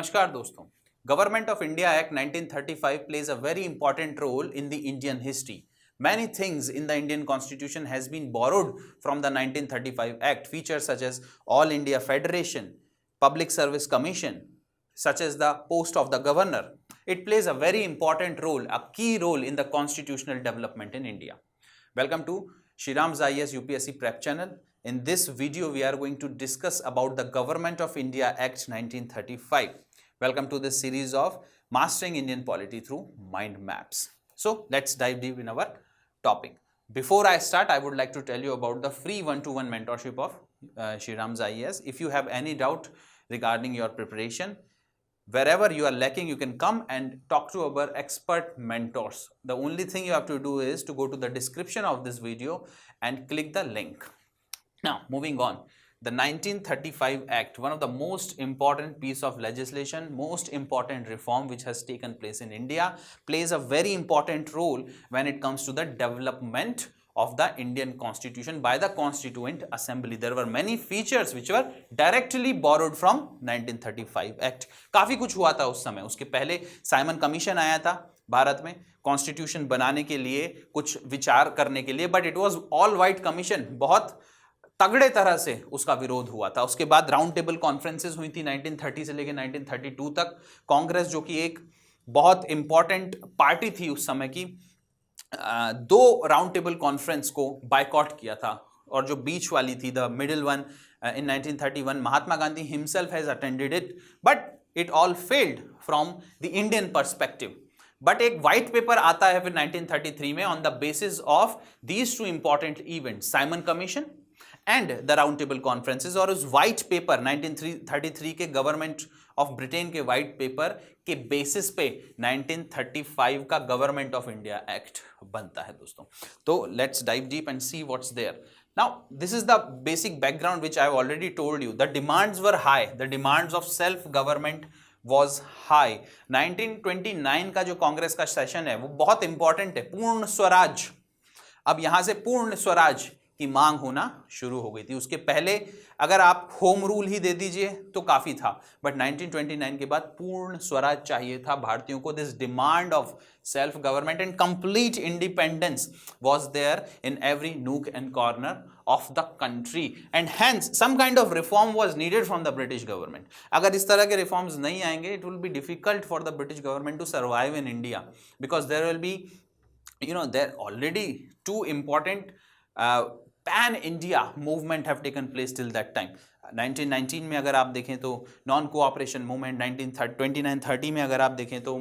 नमस्कार दोस्तों। Government of India act 1935 plays a very important role in the Indian history. Many things in the Indian constitution has been borrowed from the 1935 act. Features such as All India Federation, Public Service Commission, such as the post of the governor. It plays a very important role, a key role in the constitutional development in India. Welcome to Shriram's IAS UPSC Prep channel. In this video, we are going to discuss about the Government of India Act 1935. Welcome to this series of Mastering Indian Polity through Mind Maps. So let's dive deep in our topic. Before I start, I would like to tell you about the free one-to-one mentorship of Shriram's IAS. If you have any doubt regarding your preparation, wherever you are lacking, you can come and talk to our expert mentors. The only thing you have to do is to go to the description of this video and click the link. Now, moving on, the 1935 Act, one of the most important piece of legislation, most important reform which has taken place in India, plays a very important role when it comes to the development of the Indian Constitution by the Constituent Assembly. There were many features which were directly borrowed from 1935 Act. काफी कुछ हुआ था उस समय. उसके पहले Simon commission आया था भारत में कॉन्स्टिट्यूशन बनाने के लिए, कुछ विचार करने के लिए, but it was all white commission. बहुत तगड़े तरह से उसका विरोध हुआ था. उसके बाद राउंड टेबल कॉन्फ्रेंसेस हुई थी 1930 से लेकर 1932 तक. कांग्रेस जो कि एक बहुत इंपॉर्टेंट पार्टी थी उस समय की, दो राउंड टेबल कॉन्फ्रेंस को बायकॉट किया था. और जो बीच वाली थी, the middle one in 1931, Mahatma Gandhi himself has attended it, but it all failed from the Indian perspective. But एक व्हाइट पेपर आता है फिर 1933 में on the basis of these two important event, Simon commission and the round table conferences. और उस white paper 1933 के government of Britain के white paper के बेसिस पे 1935 का गवर्नमेंट ऑफ इंडिया एक्ट बनता है दोस्तों. तो let's dive deep and see what's there. Now this is the basic background which I have already told you. The demands were high, the demands of self government was high. 1929 का जो कांग्रेस का session है वो बहुत important है. पूर्ण स्वराज, अब यहां से पूर्ण स्वराज की मांग होना शुरू हो गई थी. उसके पहले अगर आप होम रूल ही दे दीजिए तो काफी था, बट 1929 के बाद पूर्ण स्वराज चाहिए था भारतीयों को. This demand of self government and complete independence was there in every nook and corner of the country, and hence some kind of reform was needed from the British government. अगर इस तरह के reforms नहीं आएंगे, it will be difficult for the British government to survive in India, because there will be, there already two important pan India movement have taken place till that time. 1919 में अगर आप देखें तो नॉन कोऑपरेशन मूवमेंट, 1929-30 में अगर आप देखें तो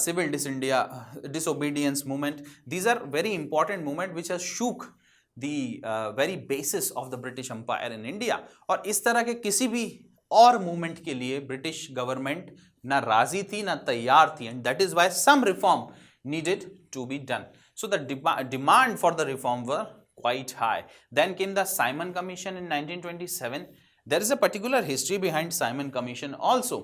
civil disobedience movement. These are very important movement which has shook the very basis of the British Empire in India. और इस तरह के किसी भी और मूवमेंट के लिए ब्रिटिश गवर्नमेंट ना राजी थी ना तैयार थी, and that is why some reform needed to be done. So the demand for the reform were quite high. Then came the Simon Commission in 1927. There is a particular history behind Simon Commission also.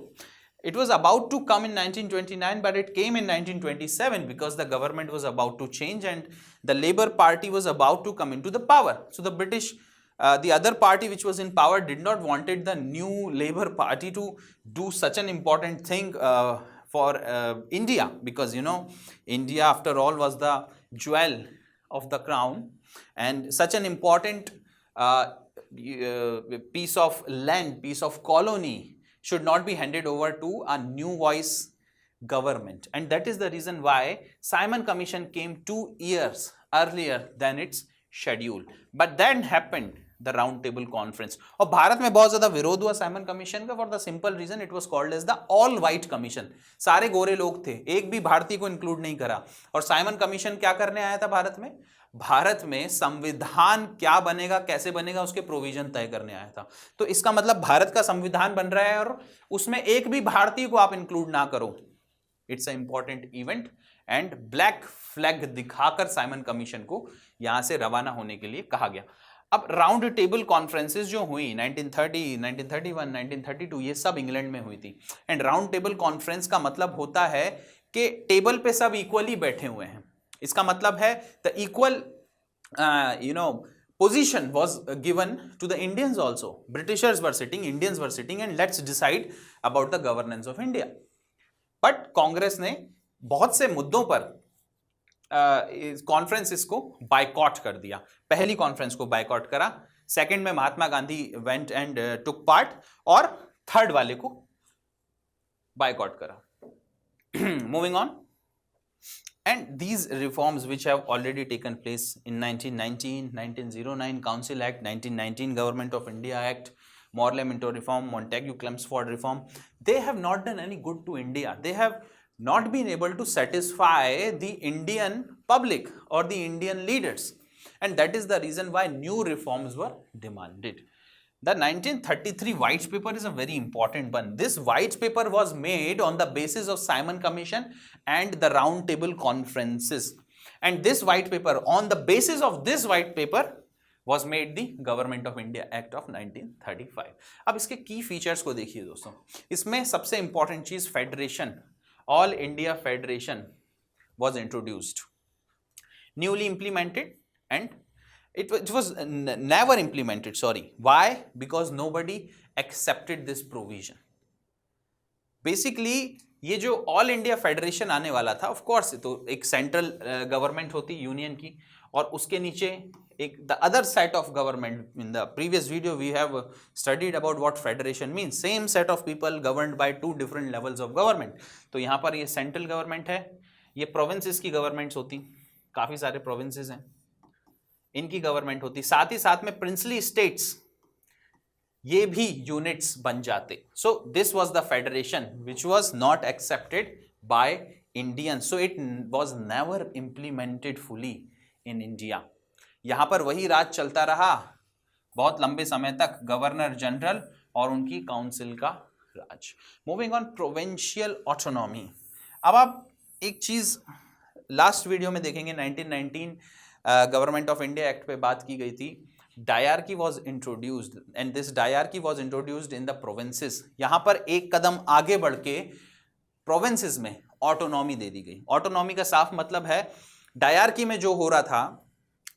It was about to come in 1929, but it came in 1927 because the government was about to change and the Labour Party was about to come into the power. So the British, the other party which was in power, did not wanted the new Labour Party to do such an important thing for India, because India after all was the jewel of the crown, and such an important piece of land, piece of colony should not be handed over to a new voice government. And that is the reason why Simon Commission came 2 years earlier than its schedule. But then happened the round table conference. और भारत में बहुत ज्यादा विरोध हुआ Simon commission का, for the simple reason it was called as the all white commission. सारे गोरे लोग थे, एक भी भारतीय को इंक्लूड नहीं करा. और साइमन कमीशन क्या करने आया था भारत में? भारत में संविधान क्या बनेगा, कैसे बनेगा, उसके प्रोविजन तय करने आया था. तो इसका मतलब भारत का संविधान बन रहा है और उसमें एक भी भारतीय को आप इंक्लूड ना करो. It's a important event, and black flag दिखाकर साइमन कमीशन को यहां से रवाना होने के लिए कहा गया. अब राउंड टेबल कॉन्फ्रेंसेस जो हुई 1930, 1931, 1932, ये सब इंग्लैंड में हुई थी. एंड राउंड टेबल कॉन्फ्रेंस का मतलब होता है कि टेबल पे सब इक्वली बैठे हुए हैं. इसका मतलब है the equal position was given to the Indians also. Britishers were sitting, Indians were sitting, and let's decide about the governance of India. But Congress ने बहुत से मुद्दों पर कॉन्फ्रेंस को बायकॉट कर दिया. पहली कॉन्फ्रेंस को बायकॉट करा, सेकंड में Mahatma Gandhi went and took part, और थर्ड वाले को बायकॉट करा. Moving on. And these reforms which have already taken place in 1919, 1909 Council Act, 1919 Government of India Act, Morley-Minto reform, Montagu-Chelmsford reform, they have not done any good to India. They have not been able to satisfy the Indian public or the Indian leaders, and that is the reason why new reforms were demanded. The 1933 White Paper is a very important one. This White Paper was made on the basis of Simon Commission and the Round Table Conferences. And this White Paper, on the basis of this White Paper, was made the Government of India Act of 1935. अब इसके key features को देखिए दोस्तों. इसमें सबसे important चीज federation, All India Federation was introduced, newly implemented, and it was never implemented. Sorry, why? Because nobody accepted this provision. Basically ये जो ऑल इंडिया फेडरेशन आने वाला था, ऑफ कोर्स तो एक सेंट्रल गवर्नमेंट होती यूनियन की, और उसके नीचे एक the other set of government. In the previous video we have studied about what federation means. Same set of people governed by two different levels of government. तो यहाँ पर ये सेंट्रल गवर्नमेंट है, ये प्रोविंसेस की गवर्नमेंट्स होती, काफी सारे प्रोविंसेस हैं, इनकी गवर्नमेंट होती. साथ ही साथ में प्रिंसली स्टेट्स, ये भी यूनिट्स बन जाते. So this was the federation which was not accepted by Indians. So it was never implemented fully in India. यहां पर वही राज चलता रहा बहुत लंबे समय तक, गवर्नर जनरल और उनकी काउंसिल का राज. Moving on, provincial autonomy. अब आप एक चीज लास्ट वीडियो में देखेंगे, 1919 गवर्नमेंट ऑफ इंडिया एक्ट पे बात की गई थी. Dyarchy was introduced, and this dyarchy was introduced in the provinces. यहां पर एक कदम आगे बढ़ के प्रोविंसेस में ऑटोनॉमी दे दी गई. ऑटोनॉमी का साफ मतलब है, डायरकी में जो हो रहा था,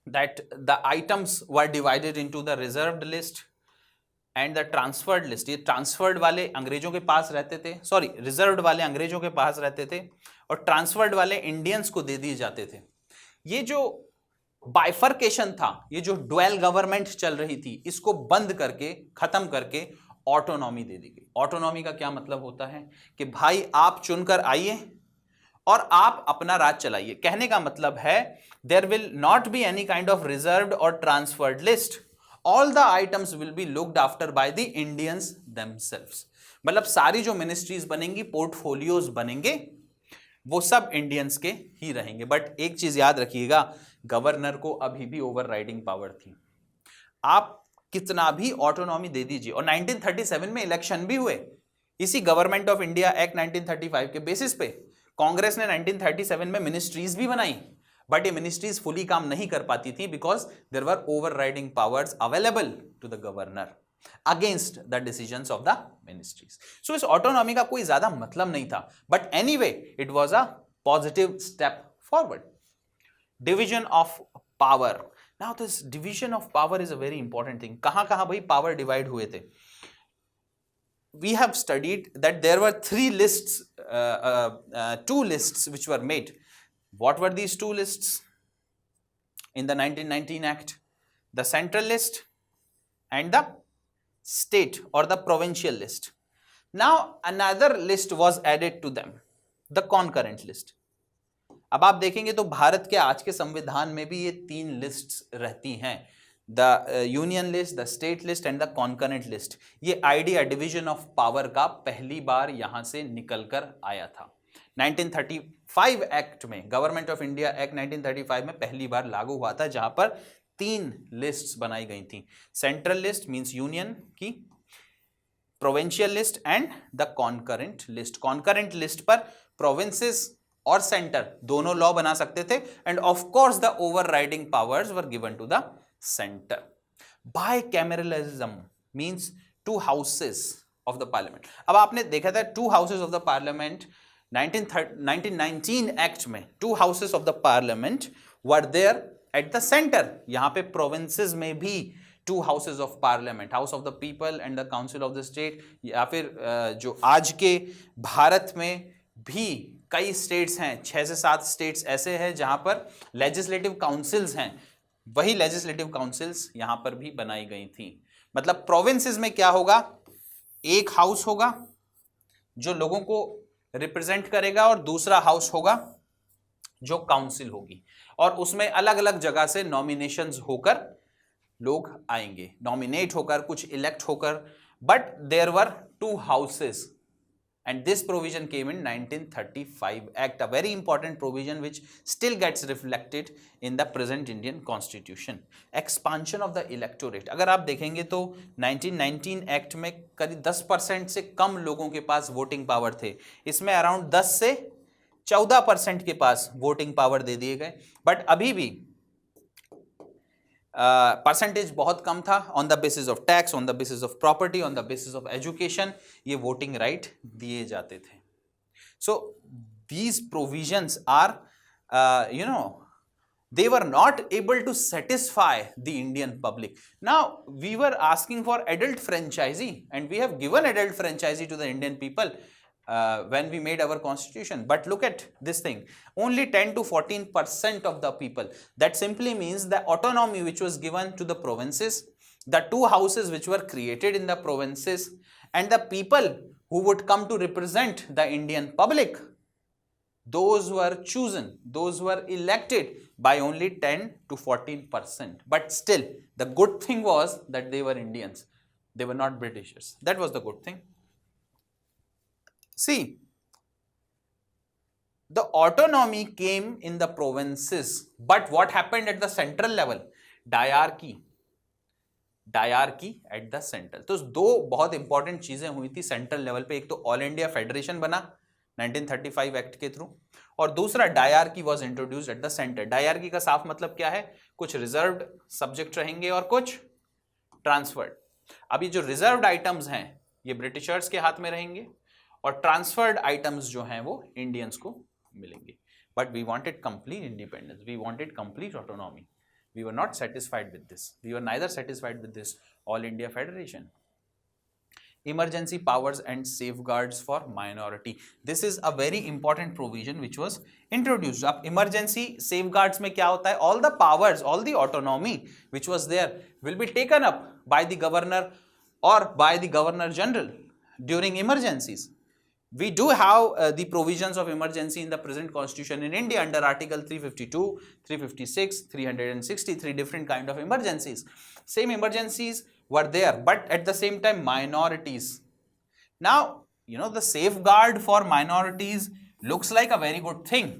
that the items were divided into the reserved list and the transferred list. ये ट्रांसफर्ड वाले अंग्रेजों के पास रहते थे, सॉरी रिजर्व्ड वाले अंग्रेजों के पास रहते थे, और ट्रांसफर्ड वाले इंडियंस को दे दिए जाते थे. ये जो बाइफर्केशन था, ये जो ड्वेल गवर्नमेंट चल रही थी, इसको बंद करके, खत्म करके ऑटोनॉमी दे दी गई. ऑटोनॉमी का क्या मतलब होता है कि भाई आप चुनकर आइए और आप अपना राज चलाइए. कहने का मतलब है there will not be any kind of reserved और transferred list. All the items will be looked after by the Indians themselves. मतलब सारी जो मिनिस्ट्रीज बनेंगी, पोर्टफोलियोज बनेंगे, वो सब इंडियंस के ही रहेंगे. बट एक चीज याद रखिएगा, गवर्नर को अभी भी ओवरराइडिंग पावर थी. आप कितना भी ऑटोनॉमी दे दीजिए, और 1937 में इलेक्शन भी हुए इसी गवर्नमेंट ऑफ इंडिया एक्ट 1935 के बेसिस पे. कांग्रेस ने 1937 में मिनिस्ट्रीज भी बनाई, बट ये मिनिस्ट्रीज फुली काम नहीं कर पाती थी because there were overriding powers available to the governor against the decisions of the ministries. So इस ऑटोनॉमी का कोई ज्यादा मतलब नहीं था, but anyway it was a positive step forward. Division of power. Now this division of power is a very important thing. कहां कहां भाई पावर डिवाइड हुए थे? We have studied that there were two lists which were made. What were these two lists in the 1919 Act? The central list and the state or the provincial list. Now another list was added to them, the concurrent list. अब आप देखेंगे तो भारत के आज के संविधान में भी ये तीन लिस्ट्स रहती हैं, the union list, the state list and the concurrent list. ये आइडिया डिवीजन ऑफ पावर का पहली बार यहां से निकलकर आया था. 1935 एक्ट में, गवर्नमेंट ऑफ इंडिया एक्ट 1935 में पहली बार लागू हुआ था, जहां पर तीन लिस्ट्स बनाई गई थी. सेंट्रल लिस्ट मींस यूनियन की, provincial list and the concurrent list. Concurrent list पर प्रोविंसेस और सेंटर दोनों लॉ बना सकते थे, and of course the overriding powers were given to the centre. Bicameralism means two houses of the parliament. अब आपने देखा था two houses of the parliament 1919 act में, two houses of the parliament were there at the centre, यहां पे provinces में भी 2 houses of parliament, house of the people and the council of the state, या फिर जो आज के भारत में भी कई स्टेट्स हैं, 6 से 7 स्टेट्स ऐसे हैं जहां पर लेजिस्लेटिव काउंसिल्स हैं, वही लेजिस्लेटिव काउंसिल्स यहां पर भी बनाई गई थी। मतलब प्रोविंसेस में क्या होगा, एक हाउस होगा जो लोगों को रिप्रेजेंट करेगा और दूसरा हाउस होगा जो काउंसिल होगी, और उसमें अलग अलग जगह से नॉमिनेशंस होकर लोग आएंगे, नॉमिनेट होकर, कुछ इलेक्ट होकर, but there were 2 houses and this provision came in 1935 act, a very important provision which still gets reflected in the present Indian constitution. Expansion of the electorate, अगर आप देखेंगे तो 1919 एक्ट में करीब 10% से कम लोगों के पास वोटिंग पावर थे, इसमें अराउंड 10 से 14% के पास वोटिंग पावर दे दिए गए, बट अभी भी परसेंटेज बहुत कम था। On the basis of tax, on the basis of property, on the basis of education ये वोटिंग राइट दिए जाते थे। So these provisions are they were not able to satisfy the Indian public. Now we were asking for adult franchisee, and we have given adult franchisee to the Indian people when we made our constitution, but look at this thing, only 10 to 14% of the people. That simply means the autonomy which was given to the provinces, the 2 houses which were created in the provinces, and the people who would come to represent the Indian public, those were chosen, those were elected by only 10 to 14%. But still, the good thing was that they were Indians, they were not Britishers. That was the good thing. See, the autonomy came in the provinces, but what happened at the central level? Diarchy at the central. तो 2 बहुत important चीजें हुई थी central level पे, एक तो all India federation बना 1935 act के थ्रू, और दूसरा dyarchy was introduced eight the centre. Dyarchy का साफ मतलब क्या है, कुछ रिजर्व्ड सब्जेक्ट रहेंगे और कुछ ट्रांसफर्ड। अभी जो रिजर्व्ड आइटम्स हैं ये ब्रिटिशर्स के हाथ में रहेंगे, और ट्रांसफर्ड आइटम्स जो हैं वो इंडियंस को मिलेंगे। But we wanted complete independence, we wanted complete autonomy, we were not satisfied with this, we were neither satisfied with this all India federation. Emergency powers and safeguards for minority. This is a very important provision which was introduced. अब emergency safeguards में क्या होता है, all the powers, all the autonomy which was there will be taken up by the governor or by the governor general during emergencies. We do have the provisions of emergency in the present constitution in India under article 352, 356, 363 different kind of emergencies. Same emergencies were there, but at the same time minorities. Now, you know, the safeguard for minorities looks like a very good thing.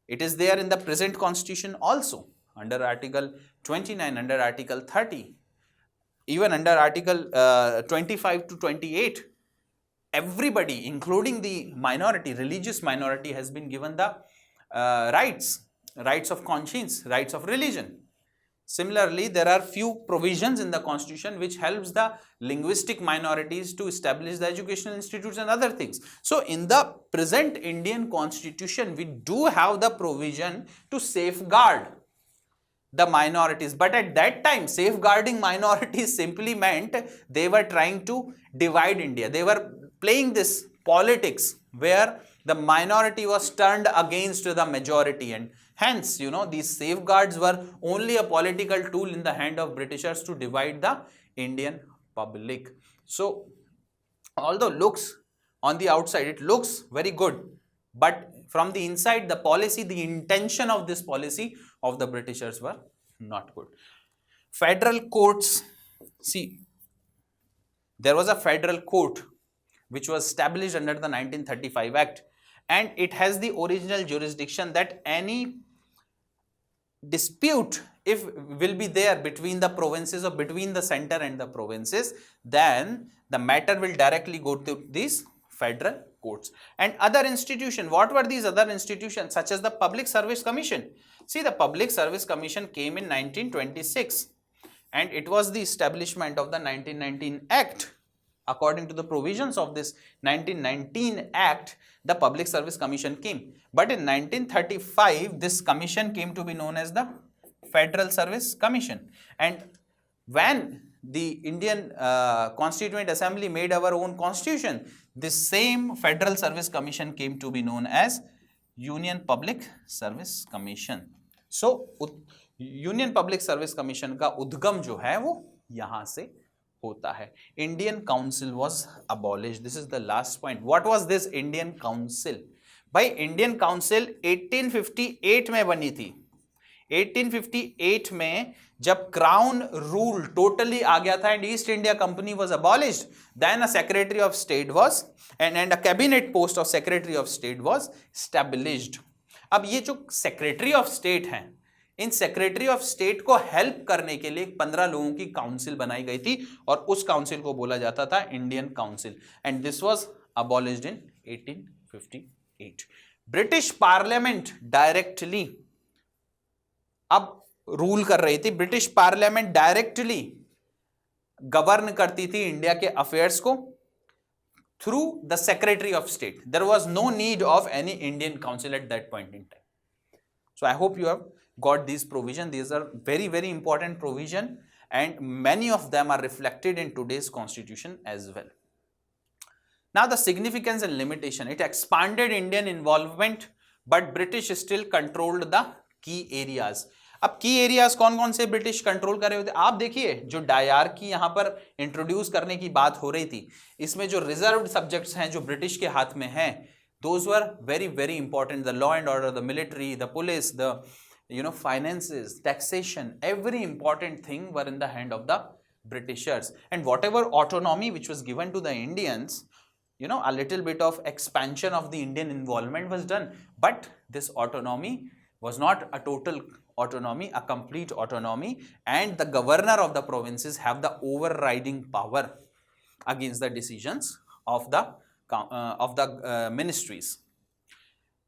It is there in the present constitution also, under article 29, under article 30, even under article 25 to 28. Everybody, including the minority, religious minority, has been given the rights of conscience, rights of religion. Similarly, there are few provisions in the constitution which helps the linguistic minorities to establish the educational institutes and other things. So in the present Indian constitution, we do have the provision to safeguard the minorities, but at that time safeguarding minorities simply meant they were trying to divide India. They were playing this politics where the minority was turned against the majority, and hence, you know, these safeguards were only a political tool in the hand of Britishers to divide the Indian public. So although looks on the outside, it looks very good, but from the inside, the policy, the intention of this policy of the Britishers were not good. Federal courts, see, there was a federal court which was established under the 1935 Act, and it has the original jurisdiction that any dispute if will be there between the provinces or between the center and the provinces, then the matter will directly go to these federal courts. And other institutions, what were these other institutions? Such as the Public Service Commission. See, the Public Service Commission came in 1926, and it was the establishment of the 1919 Act. According to the provisions of this 1919 Act, the Public Service Commission came. But in 1935, this commission came to be known as the Federal Service Commission. And when the Indian Constituent Assembly made our own constitution, this same Federal Service Commission came to be known as Union Public Service Commission. So union public service commission का उद्गम जो है वो यहां से होता है. Indian council was abolish. This is the last point. What was this Indian council? भाई इंडियन काउंसिल 1858 में बनी थी. 1858 में जब क्राउन रूल टोटली आ गया था and East India company was abolished, then a secretary of state was and a cabinet post of secretary of state was established. अब ये जो सेक्रेटरी ऑफ स्टेट हैं, इन सेक्रेटरी ऑफ स्टेट को help करने के लिए 15 लोगों की काउंसिल बनाई गई थी और उस काउंसिल को बोला जाता था Indian council. And this was abolished in 1858. British parliament directly अब रूल कर रही थी. ब्रिटिश पार्लियामेंट डायरेक्टली गवर्न करती थी इंडिया के अफेयर्स को through the secretary of state. There was no need of any Indian council at that point in time. So I hope you have got these provision. These are very, very important provision and many of them are reflected in today's constitution as well. Now the significance and limitation. It expanded Indian involvement but British still controlled the key areas. अब की areas कौन कौन से British control कर रहे होते? आप देखिए जो डायरकी यहां पर इंट्रोड्यूस करने की बात हो रही थी, इसमें जो रिजर्व्ड सब्जेक्ट्स हैं जो ब्रिटिश के हाथ में हैं, those were very, very important. The law and order, the military, the police, the finances, taxation, every important thing were in the hand of the Britishers. And whatever autonomy which was given to the Indians, a little bit of expansion of the Indian involvement was done. But this autonomy was not a total autonomy, a complete autonomy, and the governor of the provinces have the overriding power against the decisions of the ministries.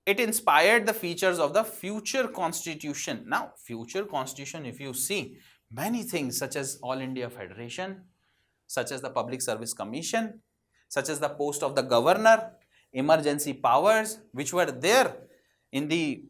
It inspired the features of the future constitution. Now future constitution, if you see, many things such as All India Federation, such as the Public Service Commission, such as the post of the governor, emergency powers which were there in the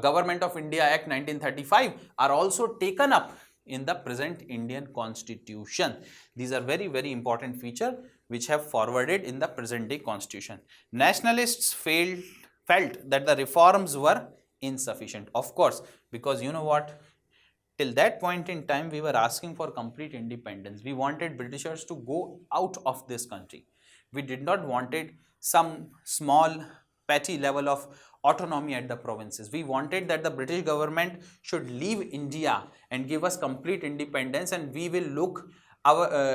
Government of India Act 1935 are also taken up in the present Indian Constitution. These are very, very important features which have forwarded in the present day constitution. Nationalists felt that the reforms were insufficient. Of course, because you know what? Till that point in time, we were asking for complete independence. We wanted Britishers to go out of this country. We did not wanted some small petty level of autonomy at the provinces. We wanted that the British government should leave India and give us complete independence, and we will look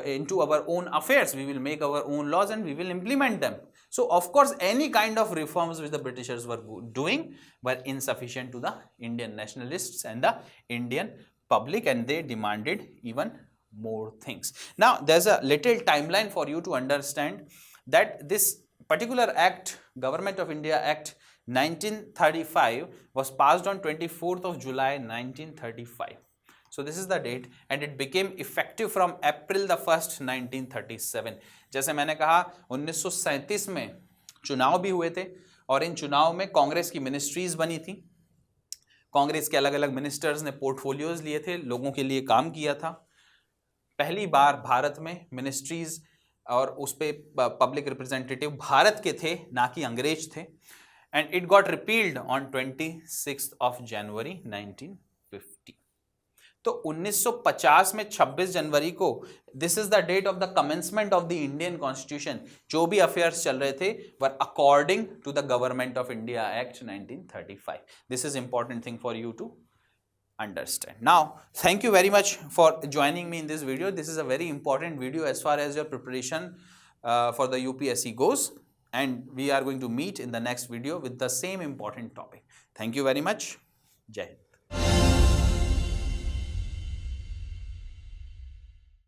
into our own affairs. We will make our own laws and we will implement them. So of course any kind of reforms which the Britishers were doing were insufficient to the Indian nationalists and the Indian public, and they demanded even more things. Now there's a little timeline for you to understand that this particular act, Government of India Act 1935, was passed on 24th of July 1935. So this is the date and it became effective from April the 1st 1937. जैसे मैंने कहा 1937 में चुनाव भी हुए थे और इन चुनाव में कांग्रेस की मिनिस्ट्रीज बनी थी. कांग्रेस के अलग अलग मिनिस्टर्स ने पोर्टफोलियोज लिए थे, लोगों के लिए काम किया था. पहली बार भारत में मिनिस्ट्रीज और उस पे पब्लिक रिप्रेजेंटेटिव भारत के थे, ना कि अंग्रेज थे. And it got repealed on 26th of January 1950. तो 1950 में 26 जनवरी को this is the date of the commencement of the Indian constitution. जो भी अफेयर्स चल रहे थे were according to the government of India act 1935. This is important thing for you to understand. Now thank you very much for joining me in this video. This is a very important video as far as your preparation for the UPSC goes, and we are going to meet in the next video with the same important topic. Thank you very much. Jai Hind.